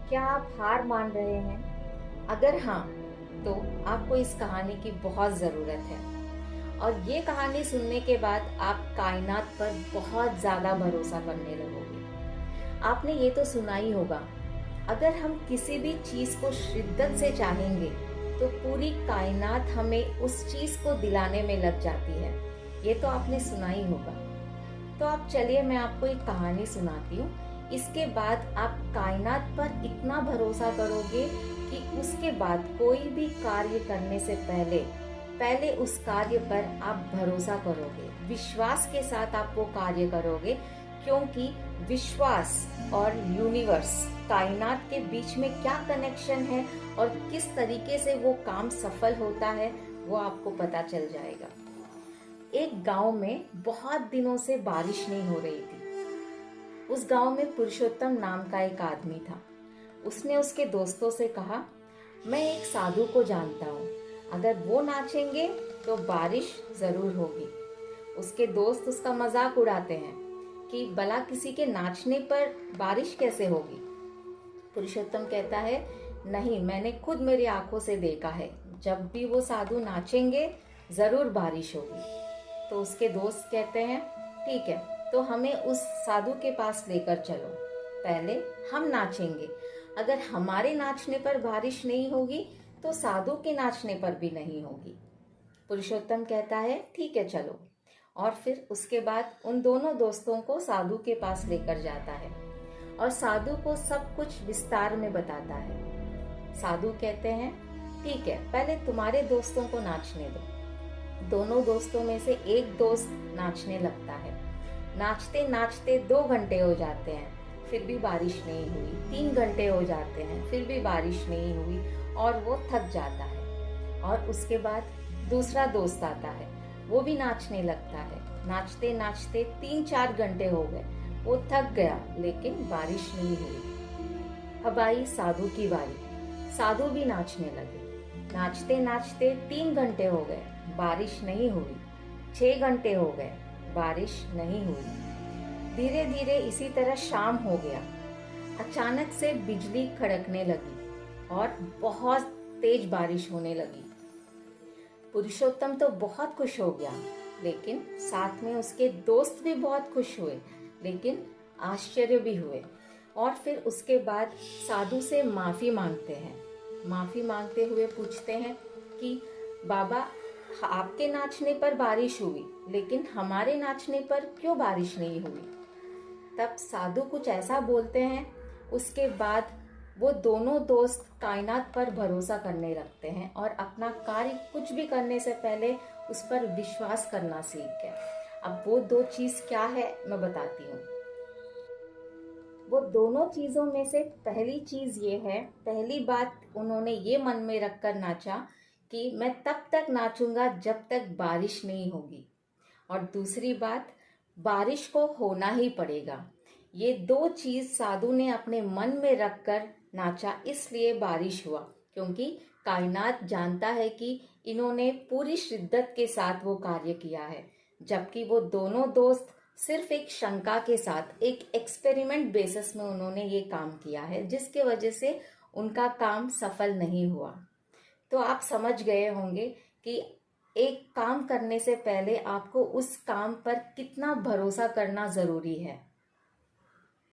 क्या आप हार मान रहे हैं? अगर हाँ, तो आपको इस कहानी की बहुत ज़रूरत है और ये कहानी सुनने के बाद आप कायनात पर बहुत ज़्यादा भरोसा करने लगोगे। आपने ये तो सुना ही होगा, अगर हम किसी भी चीज़ को शिद्दत से चाहेंगे, तो पूरी कायनात हमें उस चीज़ को दिलाने में लग जाती है। ये तो आपने सुना ही होगा। तो आप चलिए मैं आपको एक कहानी सुनाती हूँ। इसके बाद आप कायनात पर इतना भरोसा करोगे कि उसके बाद कोई भी कार्य करने से पहले पहले उस कार्य पर आप भरोसा करोगे, विश्वास के साथ आप वो कार्य करोगे, क्योंकि विश्वास और यूनिवर्स, कायनात के बीच में क्या कनेक्शन है और किस तरीके से वो काम सफल होता है, वो आपको पता चल जाएगा। एक गांव में बहुत दिनों से बारिश नहीं हो रही थी। उस गांव में पुरुषोत्तम नाम का एक आदमी था। उसने उसके दोस्तों से कहा, मैं एक साधु को जानता हूँ, अगर वो नाचेंगे तो बारिश जरूर होगी। उसके दोस्त उसका मजाक उड़ाते हैं कि भला किसी के नाचने पर बारिश कैसे होगी। पुरुषोत्तम कहता है, नहीं, मैंने खुद मेरी आंखों से देखा है, जब भी वो साधु नाचेंगे जरूर बारिश होगी। तो उसके दोस्त कहते हैं, ठीक है, तो हमें उस साधु के पास लेकर चलो, पहले हम नाचेंगे, अगर हमारे नाचने पर बारिश नहीं होगी तो साधु के नाचने पर भी नहीं होगी। पुरुषोत्तम कहता है, ठीक है, चलो। और फिर उसके बाद उन दोनों दोस्तों को साधु के पास लेकर जाता है और साधु को सब कुछ विस्तार में बताता है। साधु कहते हैं, ठीक है, पहले तुम्हारे दोस्तों को नाचने दो। दोनों दोस्तों में से एक दोस्त नाचने लगता है। नाचते नाचते 2 घंटे हो जाते हैं, फिर भी बारिश नहीं हुई। 3 घंटे हो जाते हैं, फिर भी बारिश नहीं हुई और वो थक जाता है। और उसके बाद दूसरा दोस्त आता है, वो भी नाचने लगता है। नाचते नाचते 3-4 घंटे हो गए, वो थक गया, लेकिन बारिश नहीं हुई। अब आई साधु की बारी। साधु भी नाचने लगे। नाचते नाचते 3 घंटे हो गए, बारिश नहीं हुई। 6 घंटे हो गए, बारिश नहीं हुई। धीरे धीरे इसी तरह शाम हो गया। अचानक से बिजली कड़कने लगी और बहुत तेज बारिश होने लगी। पुरुषोत्तम तो बहुत खुश हो गया, लेकिन साथ में उसके दोस्त भी बहुत खुश हुए, लेकिन आश्चर्य भी हुए। और फिर उसके बाद साधु से माफी मांगते हैं। माफी मांगते हुए पूछते हैं कि बाबा, आपके नाचने पर बारिश हुई, लेकिन हमारे नाचने पर क्यों बारिश नहीं हुई? तब साधु कुछ ऐसा बोलते हैं, उसके बाद वो दोनों दोस्त कायनात पर भरोसा करने लगते हैं और अपना कार्य कुछ भी करने से पहले उस पर विश्वास करना सीख गए। अब वो दो चीज क्या है मैं बताती हूँ। वो दोनों चीजों में से पहली चीज ये है, पहली बात उन्होंने ये मन में रखकर नाचा कि मैं तब तक नाचूंगा जब तक बारिश नहीं होगी। और दूसरी बात, बारिश को होना ही पड़ेगा। ये दो चीज साधु ने अपने मन में रखकर नाचा, इसलिए बारिश हुआ, क्योंकि कायनात जानता है कि इन्होंने पूरी शिद्दत के साथ वो कार्य किया है। जबकि वो दोनों दोस्त सिर्फ एक शंका के साथ, एक एक्सपेरिमेंट बेसिस में उन्होंने ये काम किया है, जिसके वजह से उनका काम सफल नहीं हुआ। तो आप समझ गए होंगे कि एक काम करने से पहले आपको उस काम पर कितना भरोसा करना जरूरी है।